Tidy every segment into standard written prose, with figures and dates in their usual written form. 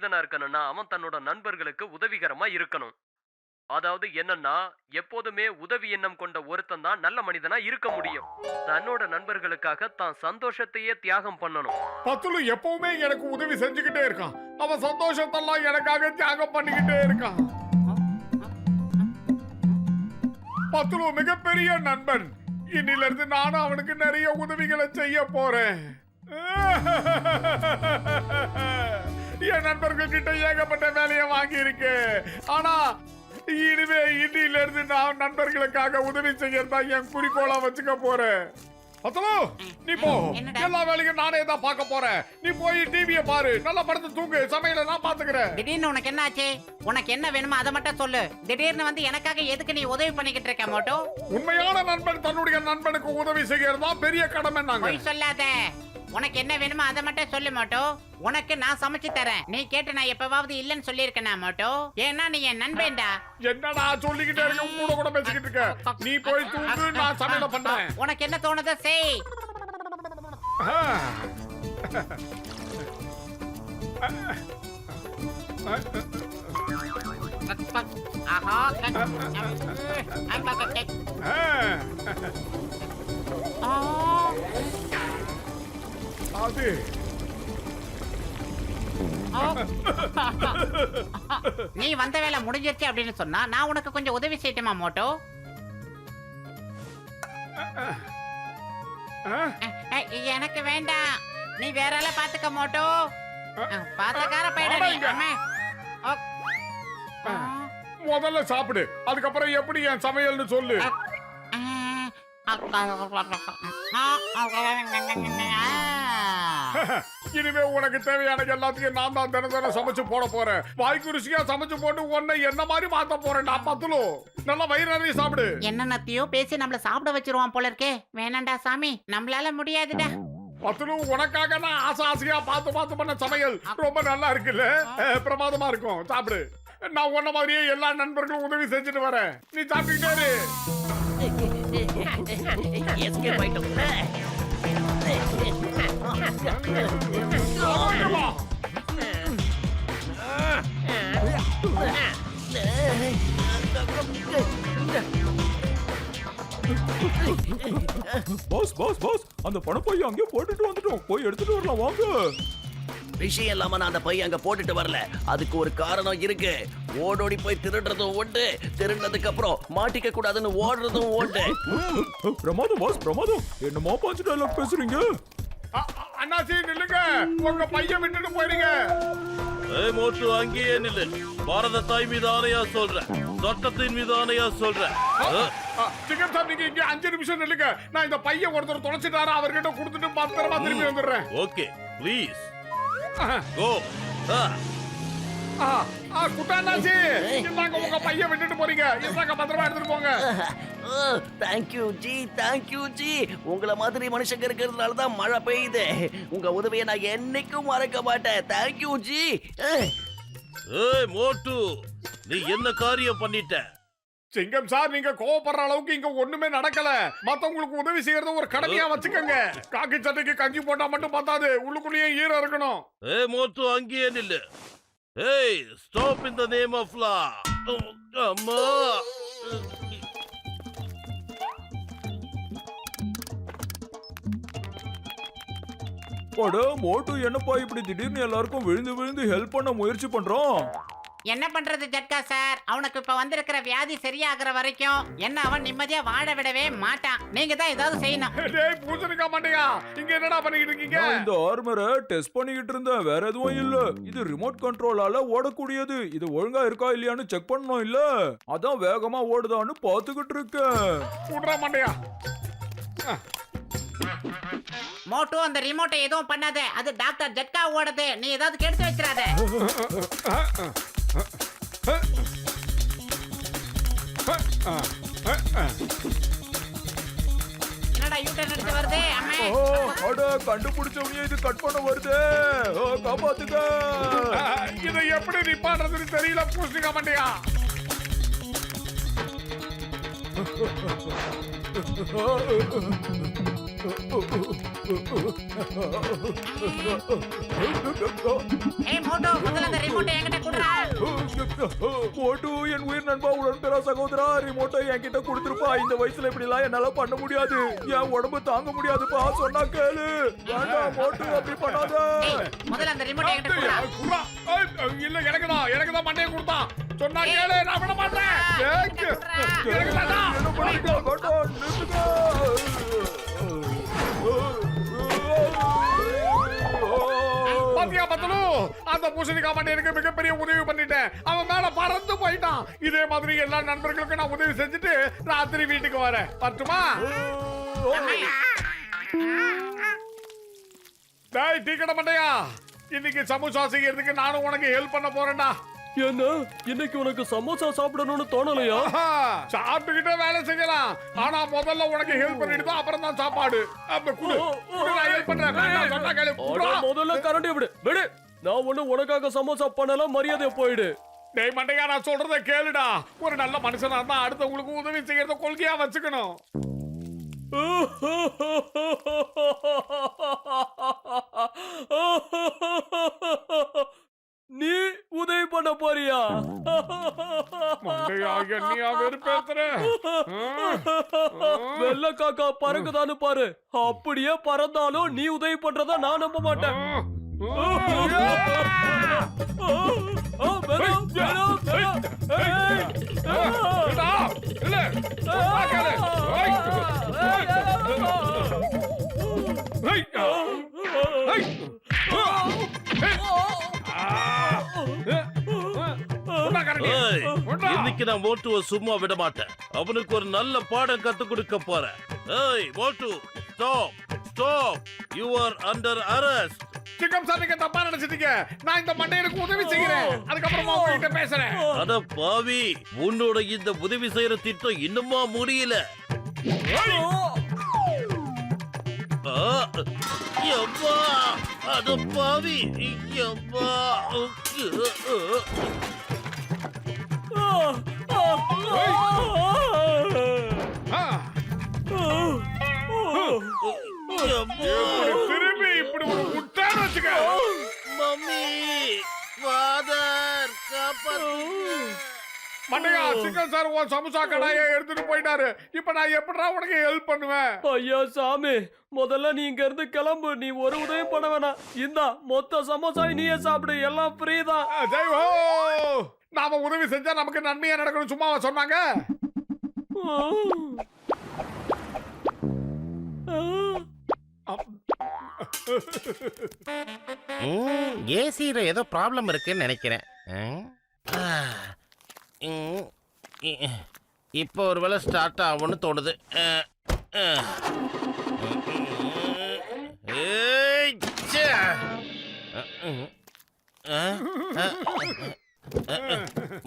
மனிதனா இருக்கணும்னா அவன் தன்னோட நண்பர்களுக்கு உதவிகரமா இருக்கணும். அதாவது என்னன்னா, எப்போதுமே உதவி எண்ணம் கொண்ட ஒருத்தன் தான் நல்ல மனிதனா இருக்க முடியும். தன்னோட நண்பர்களுக்காக தான் சந்தோஷத்தையே தியாகம் பண்ணணும். பத்துலு எப்பவுமே எனக்கு உதவி செஞ்சுக்கிட்டே இருக்கான். அவன் சந்தோஷத்தெல்லாம் எனக்காக தியாகம் பண்ணிக்கிட்டே இருக்கான். பத்துலு மிகப்பெரிய நண்பன். இன்னில இருந்து நானும் அவனுக்கு நிறைய உதவிகளை செய்ய போறேன். என் நண்பர்கள் கிட்ட ஏகப்பட்ட வேலையை வாங்கி இருக்கு. ஆனா இனிமே இன்னில இருந்து நான் நண்பர்களுக்காக உதவி செய்யறதா என் குறிக்கோளா வச்சுக்க போறேன். பத்துலு, நீ போ. எல்லா வேலையும் நானே தான் பார்க்க போறேன். நீ போய் டிவியை பாரு, நல்லா படுத்து தூங்கு. சமையல நான் பாத்துக்கிறேன். திடீர்னு உனக்கு என்ன ஆச்சு? உனக்கு என்ன வேணுமோ அதை மட்டும் சொல்லு. திடீர்னு வந்து எனக்காக எதுக்கு நீ உதவி பண்ணிக்கிட்டு இருக்க மோட்டோ? உண்மையான நண்பன் தன்னுடைய நண்பனுக்கு உதவி செய்யறதா பெரிய கடமை. நாங்க போய் சொல்லாத. உனக்கு என்ன வேணுமோ அதை மட்டும் சொல்லு மோட்டோ. உனக்கு நான் சமைச்சு தரேன். நீ கேட்டு நான் எப்பவாவது இல்லன்னு சொல்லியிருக்கேனா மோட்டோ? ஏன்னா நீ என் நண்பேண்டா. என்னடா சொல்லிக்கிட்டே இருக்க, கூட கூட பேசிக்கிட்டு இருக்க. நீ போய் தூங்கு, நான் சமையல பண்றேன். உனக்கு என்ன தோணுதோ செய். அது நீ வந்த வேலை முடிஞ்சிருச்சு அப்படின்னு சொன்னா நான் உனக்கு கொஞ்சம் உதவி செய்யட்டுமா மோட்டோ? எனக்கு வேண்டாம். நீ வேற ஆள பாத்துக்க மோட்டோ. பாத்தக்கார பையன். முதல்ல சாப்பிடு, அதுக்கப்புறம் எப்படி என் சமையல்னு சொல்லு. இனிமே உனக்கு தேவையான எல்லாத்தையும் நான் தான் தினம் சமைச்சு போட போறேன். வாய்க்கு ருசியா சமைச்சு போட்டு உன்னை என்ன மாதிரி மாத்த போறேன். பத்துலு, நல்லா வயிறு நிறைய சாப்பிடு. என்னத்தையோ பேசி நம்மள சாப்பிட வச்சிருவான் போல இருக்கே. வேணாண்டா சாமி, நம்மளால முடியாதுடா. பத்துலு, உனக்காக நான் ஆசையா பார்த்து பண்ண சமையல் ரொம்ப நல்லா இருக்குல்ல? பிரமாதமா இருக்கும். சாப்பிடு. நான் உன்ன மாதிரியே எல்லா நண்பர்களும் உதவி செஞ்சுட்டு வரேன். நீ சாப்பிட்டுக்கிட்டே பாஸ் பாஸ் பாஸ், அந்த பணப்பைய அங்கே போட்டுட்டு வந்துட்டோம். போய் எடுத்துட்டு வரலாம் வாங்க. விஷயம் இல்லாம நான் அந்த பையன் அங்க போட்டுட்டு வரல. அதுக்கு ஒரு காரணம் இருக்கு. ஓடோடி போய் திருடுறதும் உண்டு, திருடினதுக்கு அப்புறம் மாட்டிக்க கூடாதுன்னு ஓடுறதும் உண்டு. பிரமாதம் பாஸ், பிரமாதம். என்னமோ பாஞ்சு டைலாக் பேசுறீங்க. அண்ணாச்சி நில்லுங்க, உங்க பையன் விட்டுட்டு போயிடுங்க. ஏய் மோட்டு, அங்கேயே நில்லு. பாரத தாய் மீது ஆணையா சொல்றேன், சட்டத்தின் மீது ஆணையா சொல்றேன். சிங்கம் சார், நீங்க இங்க 5 நிமிஷம் நில்லுங்க. நான் இந்த பையன் ஒருத்தர் தொலைச்சிட்டாரு, அவர்கிட்ட கொடுத்துட்டு பத்திரமா திரும்பி வந்துடுறேன். Okay please go. குட்டாண்ணாச்சி, இந்தாங்க உங்க பையன் விட்டுட்டு போறீங்க. இந்தாங்க பத்திரமா எடுத்துட்டு போங்க. Thank you G, thank you G. உங்களை மாதிரி மனுஷங்க இருக்கிறதுனால தான் மழை பெய்யுது. உங்க உதவியை நான் என்னைக்கும் மறக்க மாட்டேன். Thank you G. ஏய் மோட்டு, நீ என்ன காரியம் பண்ணிட்ட? சிங்கம் சார், நீங்க கோவப்படுற அளவுக்கு இங்க ஒண்ணுமே நடக்கல. மத்தவங்களுக்கு உதவி செய்யறது ஒரு கடமையா வச்சுக்கோங்க. காக்கி சட்டைக்கு கஞ்சி போட்டா மட்டும் பத்தாது, உள்ளுக்குள்ளேயே ஈரம் இருக்கணும். ஏய் மோட்டு, அங்கேயே நில்லு. ஏய் stop in the name of law. அம்மா, போட மோட்டு, என்னப்பா இப்படி திடீர்னு எல்லாருக்கும் விழுந்து விழுந்து ஹெல்ப் பண்ண முயற்சி பண்றோம்? என்ன பண்றது ஜட்கா சார், அவனுக்கு இப்ப வந்திருக்கிற வியாதி சரியாகிற வரைக்கும் என்ன அவன் நிம்மதியா வாழ விடவே மாட்டான். நீங்க தான் ஏதாவது செய்யணும். டேய் பூசணிக்கா மாட்டேயா, இங்க என்னடா பண்ணிட்டு இருக்கீங்க? நான் இந்த ஆர்மரை டெஸ்ட் பண்ணிக்கிட்டு இருந்தேன், வேற எதுவும் இல்ல. இது ரிமோட் கண்ட்ரோலால ஓடக்கூடியது. இது ஒழுங்கா இருக்கா இல்லையான்னு செக் பண்ணணும் இல்ல, அதான் வேகமா ஓடுதான்னு பாத்துக்கிட்டு இருக்கேன். விடுறா மாட்டேயா. மோட்டு, அந்த ரிமோட்டை எதுவும் பண்ணாத. அது டாக்டர் ஜட்கா ஓடுது. நீ ஏதாவது கெடுத்து வச்சிராத. என்னடா யூட்டர்ன் எடுத்து வருது? அட, கண்டுபிடிச்சவங்க இது கட் பண்ண வருது. காப்பாத்துக்க. இதை எப்படி நிப்பாடுறதுன்னு தெரியல பூசணிக்கா மாட்டேயா. ஏய் மோட்டோ முதல்ல அந்த ரிமோட்டை என்கிட்ட குடுறா. மோட்டு என் உயிர் நண்பா உடன்பிறா சகோதரா ரிமோட்டை என்கிட்ட கொடுத்துருப்பா. இந்த வயசுல இப்படி எல்லாம் என்னால பண்ண முடியாது. என் உடம்பு தாங்க முடியாதுப்பா. சொன்னா கேளு. வேண்டாம் மோட்டு அப்படி பண்ணாத. ஏய் முதல்ல அந்த ரிமோட்டை என்கிட்ட குடுறா. குடுறா. இல்ல எனக்கு தான் மண்டையை கொடுத்தான். சொன்னா கேளு, நான் விட மாட்டேன். எனக்கு தான்டா. என்ன பண்ணிக்க வேண்டாம் நிறுத்துங்க. பாத்தியா பத்தலு, அந்த பூசணிக்காய் மண்டையனுக்கு மிகப்பெரிய உதவி பண்ணிட்டேன். அவன் மேல பறந்து போயிட்டான். இதே மாதிரி எல்லா நண்பர்களுக்கும் நான் உதவி செஞ்சுட்டு ராத்திரி வீட்டுக்கு வரேன். வரட்டுமா? டேய் டீ கடை மண்டையா, இன்னைக்கு சமோசா செய்யறதுக்கு நானும் உனக்கு ஹெல்ப் பண்ண போறேன்டா. என்ன இன்னைக்கு உனக்கு சமோசா சாப்பிடணும்னு தோணலையா? ஆஹா, சாப்பிட்டுக்கிட்டே வேலை செய்யலாம். ஆனா முதல்ல உனக்கு ஹெல்ப் பண்ணிட்டு தான் அப்புறம் தான் சாப்பாடு. அப்ப குடு, நான் ஹெல்ப் பண்றேன். வேண்டாம் சொன்னா கேளு. குடுடா. முதல்ல கரண்டி விடு விடு. நான் ஒண்ணு உனக்காக சமோசா பண்ணல, மரியாதை போயிடு. டேய் மண்டையா, நான் சொல்றத கேளுடா. ஒரு நல்ல மனுஷனா இருந்தா அடுத்தவங்களுக்கு உதவி செய்யறத கொள்கையா வச்சுக்கணும். நீ உதவி பண்ண போறியா? மண்டையா, என்னையா வெறுப்பேத்துற? வெள்ள காக்கா பறக்குதான்னு பாரு. அப்படியே பறந்தாலும் நீ உதவி பண்றதா நான் நம்ப மாட்டேன். இன்னைக்கு நான் மோட்டுவை சும்மா விட மாட்டேன். அவனுக்கு ஒரு நல்ல பாடம் கத்து கொடுக்க போறேன். ஏய் மோட்டு, stop stop, you are under arrest. Singam sir, நீங்க தப்பா நினைச்சிட்டீங்க. நான் இந்த மண்டையனுக்கு உதவி செய்கிறேன். அதுக்கப்புறமா உங்ககிட்ட பேசுறேன். அட பாவி, உன்னோட இந்த உதவி செய்யற திட்டம் இன்னுமா முடியல. யப்பா, அட பாவி, யப்பா. திரும்பி இப்படி ஒரு முட்டான்னு வச்சுக்க. மம்மி, ஃபாதர், காப்பாத்து. மண்டையா, சிங்கம் சார் உன் சமோசா கடாயை எடுத்துட்டு போயிட்டாரு. இப்ப நான் எப்படிடா உனக்கு ஹெல்ப் பண்ணுவேன்? ஐயா சாமி, முதல்ல நீ இங்க இருந்து கிளம்பு. நீ ஒரு உதவி பண்ண வேணாம். இந்தா மொத்த சமோசா நீயே சாப்பிடு. எல்லாம் ஃப்ரீ தான். ஜெய் ஹோ. நாம உதவி செஞ்சா நமக்கு நன்மையா நடக்கணும் சும்மாவா சொன்னாங்க? ஏசியில ஏதோ ப்ராப்ளம் இருக்குன்னு நினைக்கிறேன். இப்போ ஒருவேளை ஸ்டார்ட் ஆகும்னு தோணுது.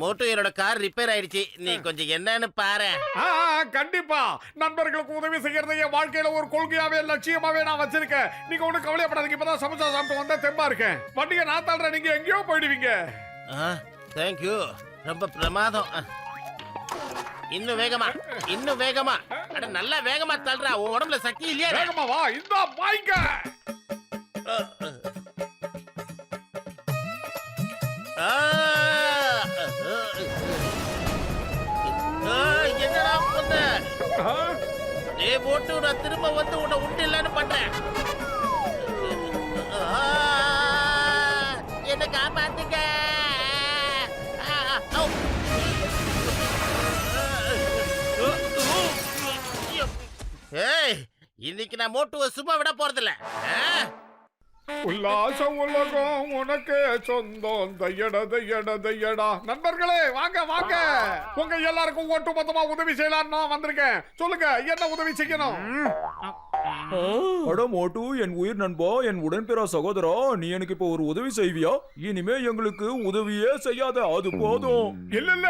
மோட்டு, என்னோட கார் ரிப்பேர் ஆயிடுச்சு. நீ கொஞ்சம் என்னன்னு பாரு. கண்டிப்பா நண்பர்களுக்கு உதவி செய்யறதை என் வாழ்க்கையில ஒரு கொள்கையாவே லட்சியமாவே நான் வச்சிருக்கேன். நீங்க ஒண்ணு கவலைப்படாதீங்க. இப்பதான் சமோசா சாப்பிட்டு வந்தா தெம்பா இருக்கேன். வண்டியை நான் தள்ளுறேன், நீங்க எங்கேயோ போயிடுவீங்க. தேங்க்யூ, ரொம்ப பிரமாதம். இன்னும் வேகமா, இன்னும் வேகமா. அட நல்லா வேகமா தள்ளுறா. உன் உடம்புல சக்தி இல்லையா? வேகமா வா, இந்தா வாங்க. என்னடா பண்ண? நீ போட்டு நான் திரும்ப வந்து உன்னை உண்டு இல்லைன்னு பண்றேன். என்ன காப்பாத்துங்க. ஏய், இன்னைக்கு நான் மோட்டுவை சும்மா விட போறதில்ல. உல்லாச உலகம் உனக்கு சொந்தம். தையட தையட தையடா. நண்பர்களே வாங்க வாங்க. உங்க எல்லாருக்கும் ஒட்டு மொத்தமா உதவி செய்யலாம் நான் வந்திருக்கேன். சொல்லுங்க, என்ன உதவி செய்யணும்? அட மோட்டு என் உயிர் நண்பா, என் உடன்பிறா சகோதரா, நீ எனக்கு இப்ப ஒரு உதவி செய்வியா? இனிமே எங்களுக்கு உதவியே செய்யாத, அது போதும். இல்ல இல்ல,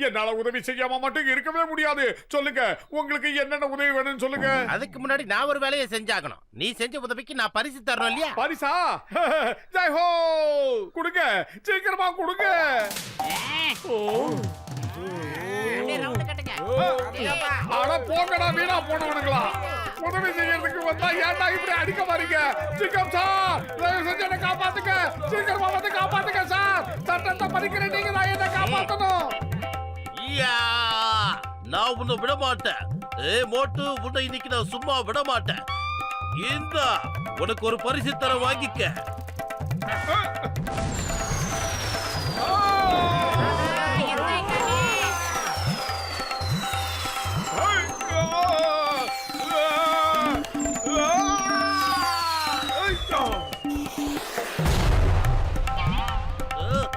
என்னால உதவி செய்யாம மட்டும் இருக்கவே முடியாது. சொல்லுங்க, உங்களுக்கு என்னென்ன உதவி வேணும்னு சொல்லுங்க. அதுக்கு முன்னாடி நான் ஒரு வேலையை செஞ்சாகணும். நீ செஞ்ச உதவிக்கு நான் பரிசு தரணும் இல்லையா? பரிசா? ஜெய் ஹோ. கொடுங்க, சீக்கிரமா கொடுங்க. அப்படியே ரவுண்ட் கட்டுங்க. அட போங்கடா வீணா போனவனுங்களா. உதவி செய்யறதுக்கு வந்தா ஏன்டா இப்படி அடிக்க மாறீங்க? சிங்கம் சார், தயவு செஞ்சு என்னை காப்பாத்துங்க. சீக்கிரமா வந்து காப்பாத்துங்க சார். சட்டத்தை பறிக்கிற நீங்க தான் என்னை காப்பாத்தணும். யா! நான் உன்னை விட மாட்டேன். மோட்டு, உன்னை இன்னைக்கு நான் சும்மா விட மாட்டேன். இந்தா உனக்கு ஒரு பரிசு தர, வாங்கிக்க.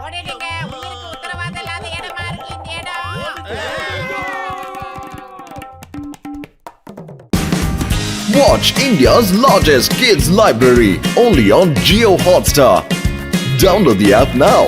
ஓடிடுங்க, உயிருக்கு உத்தரவாதம் இல்லாத இடமா இருக்கு இந்த இடம். Watch India's largest kids library only on Jio Hotstar. Download the app now.